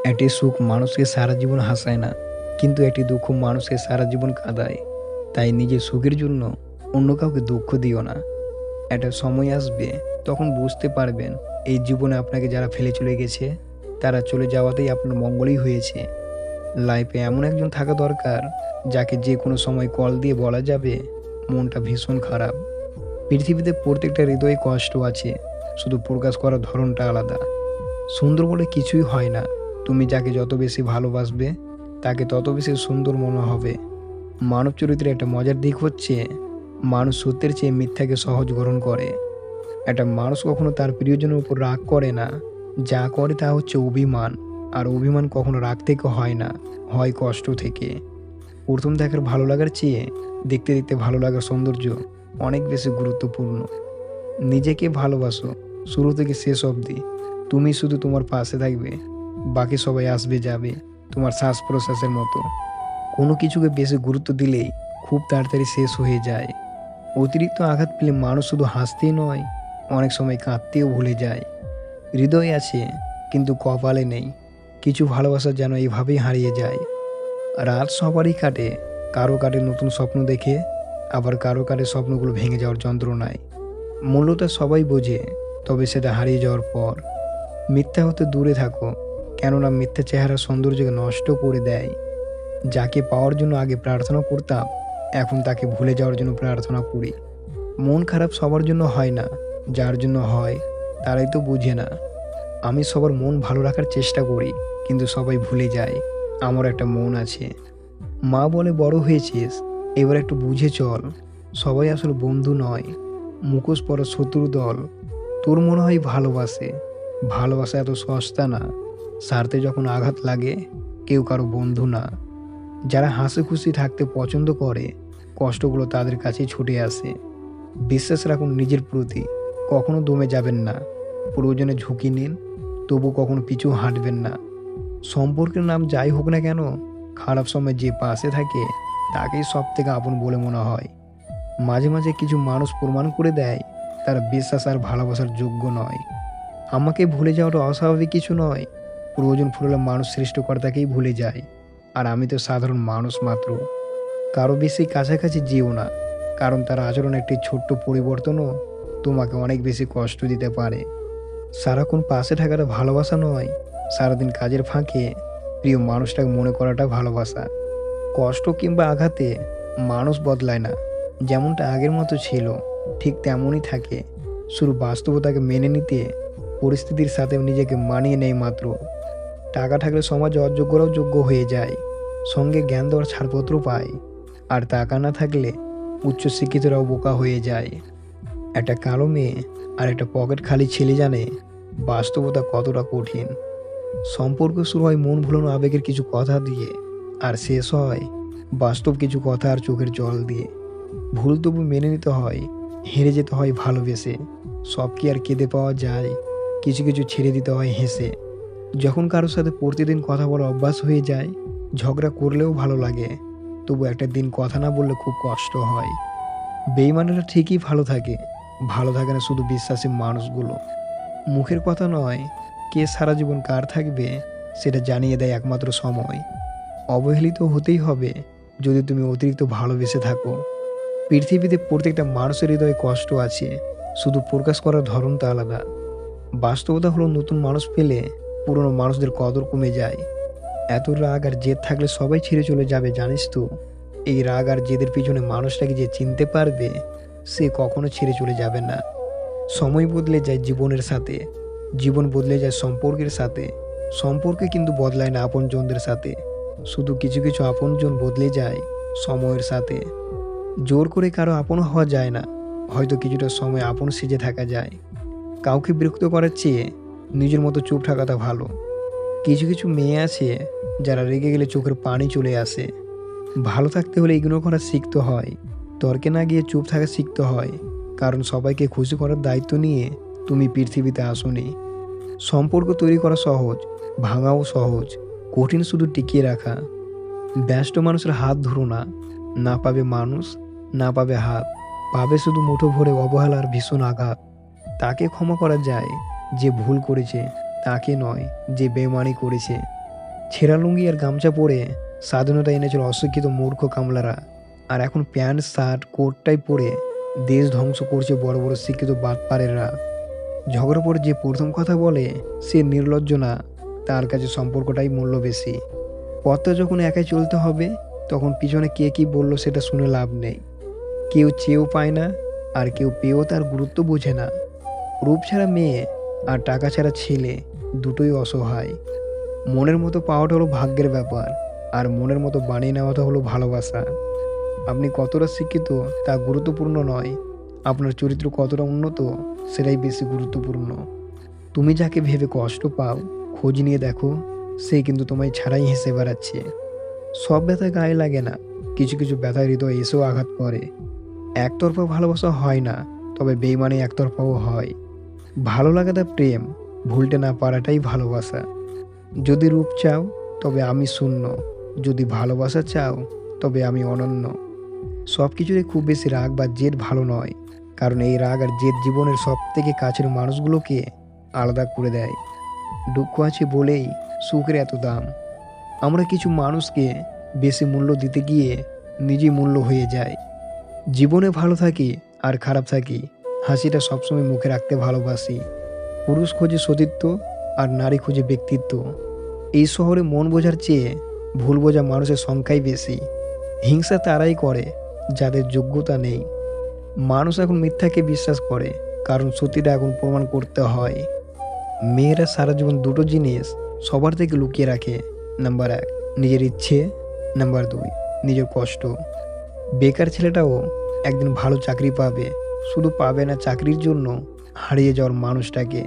একটি সুখ মানুষকে সারা জীবন হাসায় না, কিন্তু একটি দুঃখ মানুষকে সারা জীবন কাঁদায়। তাই নিজের সুখের জন্য অন্য কাউকে দুঃখ দিও না। একটা সময় আসবে, তখন বুঝতে পারবেন এই জীবনে আপনাকে যারা ফেলে চলে গেছে, তারা চলে যাওয়াতেই আপনার মঙ্গলই হয়েছে। লাইফে এমন একজন থাকা দরকার, যাকে যে কোনো সময় কল দিয়ে বলা যাবে মনটা ভীষণ খারাপ। পৃথিবীতে প্রত্যেকটা হৃদয়ে কষ্ট আছে, শুধু প্রকাশ করার ধরনটা আলাদা। সুন্দর বলে কিছুই হয় না। তুমি যাকে যত বেশি ভালোবাসবে, তাকে তত বেশি সুন্দর মনে হবে। মানব চরিত্রের একটা মজার দিক হচ্ছে, মানুষ সত্যের চেয়ে মিথ্যাকে সহজ গ্রহণ করে। একটা মানুষ কখনো তার প্রিয়জনের উপর রাগ করে না। যা করে তা হচ্ছে অভিমান। আর অভিমান কখনো রাগ থেকে হয় না, হয় কষ্ট থেকে। প্রথম দেখার ভালো লাগার চেয়ে দেখতে দেখতে ভালো লাগার সৌন্দর্য অনেক বেশি গুরুত্বপূর্ণ। নিজেকে ভালোবাসো, শুরু থেকে শেষ অবধি। তুমি শুধু তোমার পাশে থাকবে, বাকি সবাই আসবে যাবে, তোমার শ্বাস প্রশ্বাসের মতো। কোনো কিছুকে বেশি গুরুত্ব দিলেই খুব তাড়াতাড়ি শেষ হয়ে যায়। অতিরিক্ত আঘাত পেলে মানুষ শুধু হাসতেই নয়, অনেক সময় কাঁদতেও ভুলে যায়। হৃদয় আছে, কিন্তু কপালে নেই। কিছু ভালোবাসা যেন এইভাবেই হারিয়ে যায়। রাত সবারই কাটে, কারো কাটে নতুন স্বপ্ন দেখে, আবার কারো কাটে স্বপ্নগুলো ভেঙে যাওয়ার যন্ত্রণায়। মূল্যটা সবাই বোঝে, তবে সেটা হারিয়ে যাওয়ার পর। মিথ্যা হতে দূরে থাকো, কেননা মিথ্যা চেহারা সৌন্দর্যকে নষ্ট করে দেয়। যাকে পাওয়ার জন্য আগে প্রার্থনা করতাম, এখন তাকে ভুলে যাওয়ার জন্য প্রার্থনা করি। মন খারাপ সবার জন্য হয় না, যার জন্য হয় তারাই তো বুঝে না। আমি সবার মন ভালো রাখার চেষ্টা করি, কিন্তু সবাই ভুলে যায় আমার একটা মন আছে। মা বলে বড় হয়েছিস, এবার একটু বুঝে চল। সবাই আসলে বন্ধু নয়, মুখোশ পরা শত্রু দল। তোর মনে হয় ভালোবাসে, ভালোবাসা এত সস্তা না। স্বার্থে যখন আঘাত লাগে, কেউ কারো বন্ধু না। যারা হাসি খুশি থাকতে পছন্দ করে, কষ্টগুলো তাদের কাছেই ছুটে আসে। বিশ্বাস রাখুন নিজের প্রতি, কখনো দমে যাবেন না। প্রয়োজনে ঝুঁকি নিন, তবু কখনো পিছু হাঁটবেন না। সম্পর্কের নাম যাই হোক না কেন, খারাপ সময় যে পাশে থাকে, তাকেই সব থেকে আপন বলে মনে হয়। মাঝে মাঝে কিছু মানুষ প্রমাণ করে দেয় তারা বিশ্বাস আর ভালোবাসার যোগ্য নয়। আমাকে ভুলে যাওয়াটা অস্বাভাবিক কিছু নয়। প্রয়োজন ফুরলে মানুষ সৃষ্টিকর্তাকেই ভুলে যায়। আর আমি তো সাধারণ মানুষ মাত্র। কারো বেশি কাছাকাছি যেও না, কারণ তার আচরণ একটি ছোট্ট পরিবর্তনও তোমাকে অনেক বেশি কষ্ট দিতে পারে। সারাক্ষণ পাশে থাকাটা ভালোবাসা নয়, সারাদিন কাজের ফাঁকে প্রিয় মানুষটাকে মনে করাটা ভালোবাসা। কষ্ট কিংবা আঘাতে মানুষ বদলায় না। যেমনটা আগের মতো ছিল, ঠিক তেমনই থাকে। শুধু বাস্তবতাকে মেনে নিতে, পরিস্থিতির সাথে নিজেকে মানিয়ে নেয় মাত্র। টাকা থাকলে সমাজে অযোগ্যরাও যোগ্য হয়ে যায়, সঙ্গে জ্ঞান দেওয়ার ছাড়পত্র পায়। আর টাকা না থাকলে উচ্চশিক্ষিতরাও বোকা হয়ে যায়। একটা কালো মেয়ে আর একটা পকেট খালি ছেলে জানে বাস্তবতা কতটা কঠিন। সম্পর্ক শুরু হয় মন ভুলানো আবেগের কিছু কথা দিয়ে, আর শেষ হয় বাস্তব কিছু কথা আর চোখের জল দিয়ে। ভুল তবু মেনে নিতে হয়, হেরে যেতে হয় ভালোবেসে। সব কি আর কেঁদে পাওয়া যায়? কিছু কিছু ছেড়ে দিতে হয় হেসে। যখন কারোর সাথে প্রতিদিন কথা বলা অভ্যাস হয়ে যায়, ঝগড়া করলেও ভালো লাগে, তবু একটা দিন কথা না বললে খুব কষ্ট হয়। বেইমানেরা ঠিকই ভালো থাকে না শুধু বিশ্বাসী মানুষগুলো। মুখের কথা নয়, কে সারা জীবন কার থাকবে সেটা জানিয়ে দেয় একমাত্র সময়। অবহেলিত হতেই হবে যদি তুমি অতিরিক্ত ভালোবেসে থাকো। পৃথিবীতে প্রত্যেকটা মানুষের হৃদয়ে কষ্ট আছে, শুধু প্রকাশ করার ধরনটা আলাদা। বাস্তবতা হলো নতুন মানুষ পেলে পুরনো মানুষদের কদর কমে যায়। এত রাগ আর জেদ থাকলে সবাই ছেড়ে চলে যাবে, জানিস তো? এই রাগ আর জেদের পিছনে মানুষটাকে যে চিনতে পারবে, সে কখনো ছেড়ে চলে যাবে না। সময় বদলে যায় জীবনের সাথে, জীবন বদলে যায় সম্পর্কের সাথে। সম্পর্কে কিন্তু বদলায় না আপনজনদের সাথে। শুধু কিছু কিছু আপনজন বদলে যায় সময়ের সাথে। জোর করে কারো আপন হওয়া যায় না, হয়তো কিছুটা সময় আপন সেজে থাকা যায়। কাউকে বিরক্ত করার চেয়ে নিজের মতো চুপ থাকাটা ভালো। কিছু কিছু মেয়ে আছে যারা রেগে গেলে চোখের পানি চলে আসে। ভালো থাকতে হলে ইগনোর করা শিখতে হয়, তর্কে না গিয়ে চুপ থাকা শিখতে হয়। কারণ সবাইকে খুশি করার দায়িত্ব নিয়ে তুমি পৃথিবীতে আসোনি। সম্পর্ক তৈরি করা সহজ, ভাঙাও সহজ, কঠিন শুধু টিকিয়ে রাখা। ব্যস্ত মানুষের হাত ধরো না, না পাবে মানুষ, না পাবে হাত, পাবে শুধু মুঠো ভরে অবহেলার ভীষণ আঘাত। তাকে ক্ষমা করা যায় যে ভুল করেছে, তাকে নয় যে বেমানি করেছে। ছেঁড়া লুঙ্গি আর গামছা পরে স্বাধীনতা এনেছিল অশিক্ষিত মূর্খ কামলারা, আর এখন প্যান্ট শার্ট কোটটাই পরে দেশ ধ্বংস করছে বড় বড় শিক্ষিত বাটপারেরা। ঝগড়া পরে যে প্রথম কথা বলে সে নির্লজ্জ না, তার কাছে সম্পর্কটাই মূল্য বেশি। পথটা যখন একাই চলতে হবে তখন পিছনে কে কি বলল সেটা শুনে লাভ নেই। কেউ চেয়েও পায় না, আর কেউ পেয়েও তার গুরুত্ব বোঝে না। রূপ ছাড়া মেয়ে আর টাকা ছাড়া ছেলে দুটোই অসহায়। মনের মতো পাওয়াটা হলো ভাগ্যের ব্যাপার, আর মনের মতো বানিয়ে নেওয়াটা হলো ভালোবাসা। আপনি কতটা শিক্ষিত তা গুরুত্বপূর্ণ নয়, আপনার চরিত্র কতটা উন্নত সেটাই বেশি গুরুত্বপূর্ণ। তুমি যাকে ভেবে কষ্ট পাও, খোঁজ নিয়ে দেখো, সে কিন্তু তোমায় ছাড়াই হেসে বেড়াচ্ছে। সব ব্যথা গায়ে লাগে না, কিছু কিছু ব্যথা হৃদয় এসেও আঘাত করে। একতরফা ভালোবাসা হয় না, তবে বেইমানি একতরফাও হয়। ভালো লাগাটা প্রেম, ভুলতে না পারাটাই ভালোবাসা। যদি রূপ চাও তবে আমি শূন্য, যদি ভালোবাসা চাও তবে আমি অনন্য। সব কিছুতে খুব বেশি রাগ বা জেদ ভালো নয়, কারণ এই রাগ আর জেদ জীবনের সব থেকে কাছের মানুষগুলোকে আলাদা করে দেয়। দুঃখ আছে বলেই সুখের এত দাম। আমরা কিছু মানুষকে বেশি মূল্য দিতে গিয়ে নিজেই মূল্য হয়ে যায়। জীবনে ভালো থাকি আর খারাপ থাকি, হাসিটা সবসময় মুখে রাখতে ভালোবাসি। পুরুষ খোঁজে সতীত্ব আর নারী খোঁজে ব্যক্তিত্ব। এই শহরে মন বোঝার চেয়ে ভুল বোঝা মানুষের সংখ্যাই বেশি। হিংসা তারাই করে যাদের যোগ্যতা নেই। মানুষ এখন মিথ্যাকে বিশ্বাস করে, কারণ সত্যিটা এখন প্রমাণ করতে হয়। মেয়েরা সারা জীবন দুটো জিনিস সবার থেকে লুকিয়ে রাখে। নাম্বার 1 নিজের ইচ্ছে, নাম্বার 2 নিজের কষ্ট। বেকার ছেলেটাও একদিন ভালো চাকরি পাবে, শুধু পাবে না চাকরির জন্য হারিয়ে যাওয়ার মানুষটাকে।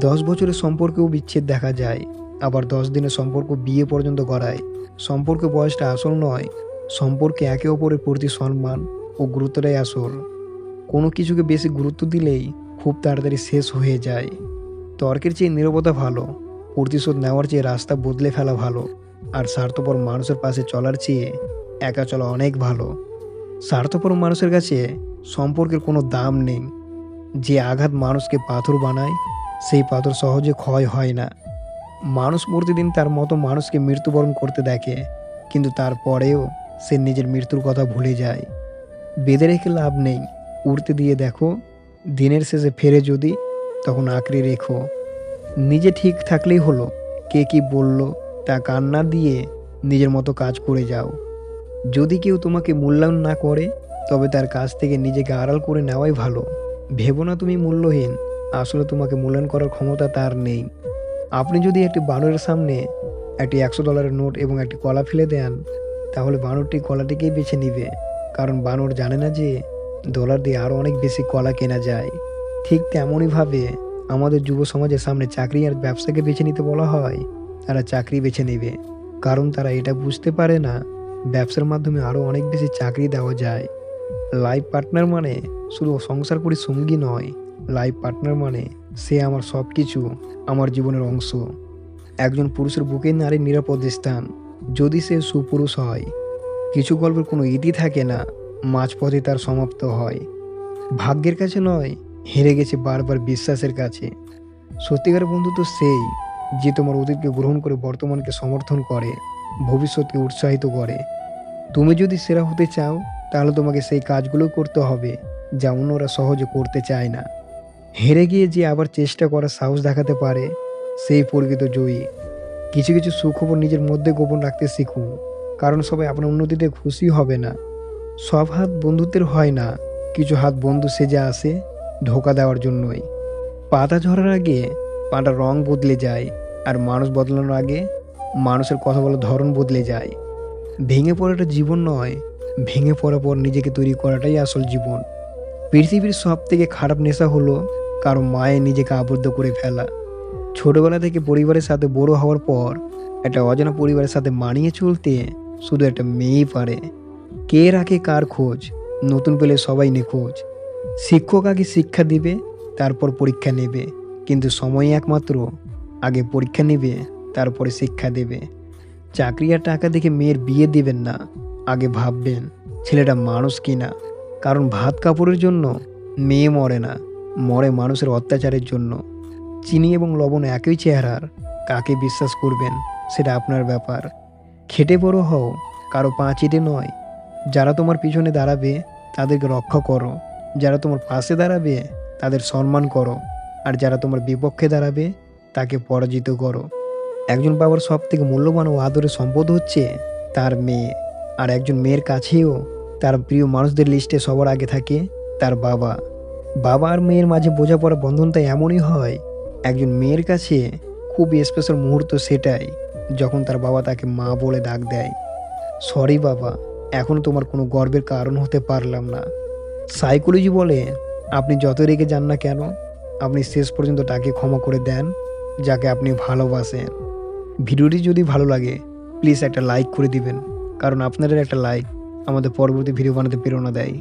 10 বছরের সম্পর্কেও বিচ্ছেদ দেখা যায়, আবার 10 দিনের সম্পর্ক বিয়ে পর্যন্ত গড়ায়। সম্পর্কে বয়সটা আসল নয়, সম্পর্কে একে অপরের প্রতি সম্মান ও গুরুত্বটাই আসল। কোনো কিছুকে বেশি গুরুত্ব দিলেই খুব তাড়াতাড়ি শেষ হয়ে যায়। তর্কের চেয়ে নীরবতা ভালো, প্রতিশোধ নেওয়ার চেয়ে রাস্তা বদলে ফেলা ভালো, আর স্বার্থপর মানুষের পাশে চলার চেয়ে একা চলা অনেক ভালো। স্বার্থপর মানুষের কাছে সম্পর্কের কোনো দাম নেই। যে আঘাত মানুষকে পাথর বানায়, সেই পাথর সহজে ক্ষয় হয় না। মানুষ প্রতিদিন তার মতো মানুষকে মৃত্যুবরণ করতে দেখে, কিন্তু তারপরেও সে নিজের মৃত্যুর কথা ভুলে যায়। বেঁধে রেখে লাভ নেই, উড়তে দিয়ে দেখো। দিনের শেষে ফেরে যদি, তখন আঁকড়ে রেখো। নিজে ঠিক থাকলেই হলো, কে কি বলল তা কান না দিয়ে নিজের মতো কাজ করে যাও। যদি কেউ তোমাকে মূল্যায়ন না করে, তবে তার কাছ থেকে নিজেকে আড়াল করে নেওয়াই ভালো। ভেবো না তুমি মূল্যহীন, আসলে তোমাকে মূল্যায়ন করার ক্ষমতা তার নেই। আপনি যদি একটি বানরের সামনে একটি $100 নোট এবং একটি কলা ফেলে দেন, তাহলে বানরটি কলাটিকেই বেছে নিবে, কারণ বানর জানে না যে ডলার দিয়ে আরও অনেক বেশি কলা কেনা যায়। ঠিক তেমনইভাবে আমাদের যুব সমাজের সামনে চাকরি আর ব্যবসাকে বেছে নিতে বলা হয়, তারা চাকরি বেছে নেবে, কারণ তারা এটা বুঝতে পারে না ব্যবসার মাধ্যমে আরও অনেক বেশি চাকরি দেওয়া যায়। লাইফ পার্টনার মানে শুধু সংসার করি সঙ্গী নয়, লাইফ পার্টনার মানে সে আমার সব কিছু, আমার জীবনের অংশ। একজন পুরুষের বুকে নারীর নিরাপদ স্থান, যদি সে সুপুরুষ হয়। কিছু গল্পের কোনো ইতি থাকে না, মাঝপথে তার সমাপ্ত হয়। ভাগ্যের কাছে নয়, হেরে গেছে বারবার বিশ্বাসের কাছে। সত্যিকার বন্ধু তো সেই, যে তোমার অতীতকে গ্রহণ করে বর্তমানকে সমর্থন করে, ভবিষ্যৎকে উৎসাহিত করে। তুমি যদি সেরা হতে চাও, তাহলে তোমাকে সেই কাজগুলো করতে হবে যা অন্যরা সহজে করতে চায় না। হেরে গিয়ে যে আবার চেষ্টা করার সাহস দেখাতে পারে, সেই প্রকৃত জয়ী। কিছু কিছু সুখবর নিজের মধ্যে গোপন রাখতে শিখুন, কারণ সবাই আপনার উন্নতিতে খুশি হবে না। সব হাত বন্ধুত্বের হয় না, কিছু হাত বন্ধু সেজে আসে ধোঁকা দেওয়ার জন্যই। পাতা ঝরার আগে পাতার রং বদলে যায়, আর মানুষ বদলানোর আগে মানুষের কথা বলার ধরন বদলে যায়। ভেঙে পড়াটা জীবন নয়, ভেঙে পড়ার পর নিজেকে তৈরি করাটাই আসল জীবন। পৃথিবীর সব থেকে খারাপ নেশা হলো কারো মায়ে নিজেকে আবদ্ধ করে ফেলা। ছোটবেলা থেকে পরিবারের সাথে বড় হওয়ার পর একটা অজানা পরিবারের সাথে মানিয়ে চলতে শুধু একটা মেয়েই পারে। কে রাখে কার খোঁজ, নতুন পেলে সবাই নিখোঁজ। শিক্ষক আগে শিক্ষা দিবে, তারপর পরীক্ষা নেবে, কিন্তু সময় একমাত্র আগে পরীক্ষা নেবে, তারপরে শিক্ষা দেবে। চাকরি আর টাকা দেখে মেয়ের বিয়ে দিবেন না, আগে ভাববেন ছেলেটা মানুষ কিনা। কারণ ভাত কাপড়ের জন্য মেয়ে মরে না, মরে মানুষের অত্যাচারের জন্য। চিনি এবং লবণ একই চেহারার, কাকে বিশ্বাস করবেন সেটা আপনার ব্যাপার। খেটে বড় হও, কারো পা চেটে নয়। যারা তোমার পিছনে দাঁড়াবে তাদেরকে রক্ষা করো, যারা তোমার পাশে দাঁড়াবে তাদের সম্মান করো, আর যারা তোমার বিপক্ষে দাঁড়াবে তাকে পরাজিত করো। একজন বাবার সবথেকে মূল্যবান ও আদরের সম্পদ হচ্ছে তার মেয়ে। আর একজন মেয়ের কাছেও তার প্রিয় মানুষদের লিস্টে সবার আগে থাকে তার বাবা। বাবা আর মেয়ের মাঝে বোঝাপড়া বন্ধনটা এমনই হয়। একজন মেয়ের কাছে খুব স্পেশাল মুহূর্ত সেটাই, যখন তার বাবা তাকে মা বলে ডাক দেয়, সরি বাবা, এখন তোমার কোনো গর্বের কারণ হতে পারলাম না। সাইকোলজি বলে, আপনি যত রেগে যান না কেন, আপনি শেষ পর্যন্ত তাকে ক্ষমা করে দেন যাকে আপনি ভালোবাসেন। ভিডিওটি যদি ভালো লাগে প্লিজ একটা লাইক করে দিবেন, কারণ আপনাদের একটা লাইক আমাদের পরবর্তী ভিডিও বানাতে প্রেরণা দেয়।